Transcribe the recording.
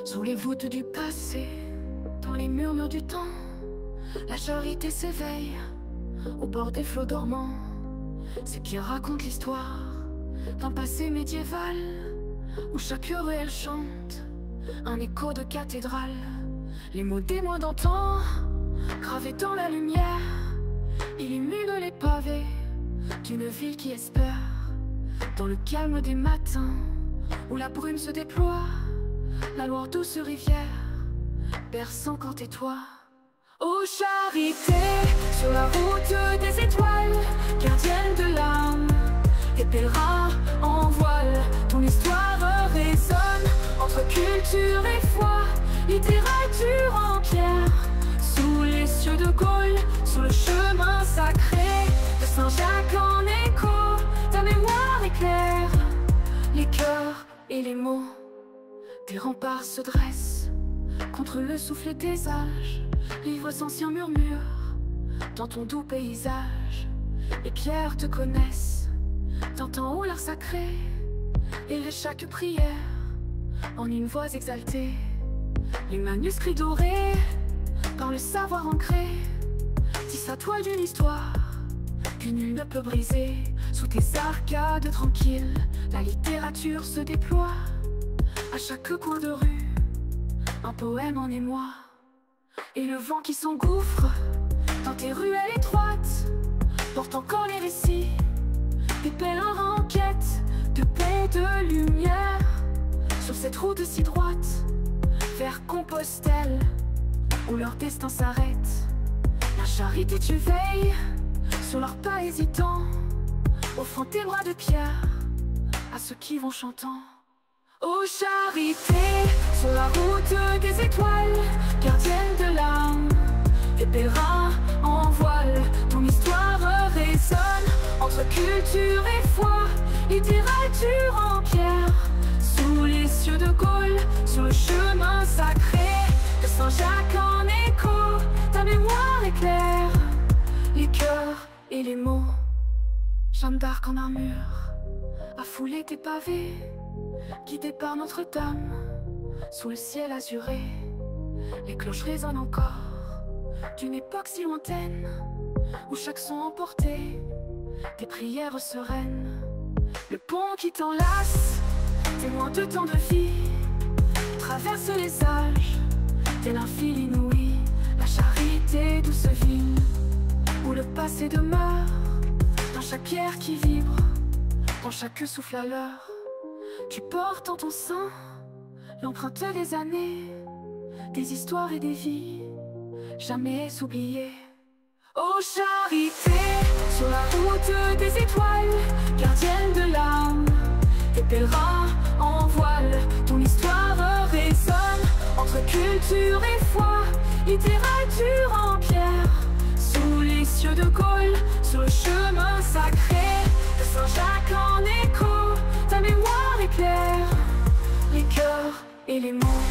Sous les voûtes du passé, dans les murmures du temps, la charité s'éveille au bord des flots dormants. C'est qui raconte l'histoire d'un passé médiéval où chaque ruelle chante un écho de cathédrale. Les mots des mois d'antan, gravés dans la lumière, illuminent les pavés d'une ville qui espère. Dans le calme des matins où la brume se déploie, la Loire douce rivière berçant quand tais toi. Ô charité, sur la route des étoiles, gardienne de l'âme, et pèlerins en voile, ton histoire résonne entre culture et foi, littérature en pierre, sous les cieux de Gaulle, sur le chemin sacré de Saint-Jacques en écho, ta mémoire éclaire les cœurs et les mots. Des remparts se dressent contre le souffle des âges, livres anciens murmurent dans ton doux paysage. Les pierres te connaissent dans ton haut l'art sacré, et chaque prière en une voix exaltée. Les manuscrits dorés par le savoir ancré tissent la toile d'une histoire que nul ne peut briser. Sous tes arcades tranquilles, la littérature se déploie. À chaque coin de rue, un poème en émoi. Et le vent qui s'engouffre dans tes ruelles étroites porte encore les récits des pèlerins en quête de paix et de lumière. Sur cette route si droite vers Compostelle, où leur destin s'arrête, la charité tu veilles sur leurs pas hésitants, offrant tes bras de pierre à ceux qui vont chantant. Ô charité, sur la route des étoiles, gardienne de l'âme, et pèlerins en voile, ton histoire résonne entre culture et foi, littérature en pierre, sous les cieux de Gaulle, sur le chemin sacré de Saint-Jacques en écho, ta mémoire éclaire les cœurs et les mots. Jeanne d'Arc en armure a foulé tes pavés, guidée par Notre-Dame, sous le ciel azuré, les cloches résonnent encore d'une époque si lointaine, où chaque son emportait des prières sereines. Le pont qui t'enlace, témoin de tant de vie, traverse les âges, tel un fil inouï. La charité, douce ville, où le passé demeure, dans chaque pierre qui vibre, dans chaque souffle à l'heure. Tu portes en ton sein l'empreinte des années, des histoires et des vies jamais oubliées. Ô charité, sur la route des étoiles, gardienne de l'âme, et pèlerins en voile, ton histoire résonne entre culture et foi, littérature en pierre, sous les cieux de Gaulle, sur le chemin sacré de Saint-Jacques en écho, ta mémoire éclaire les cœurs et les mots.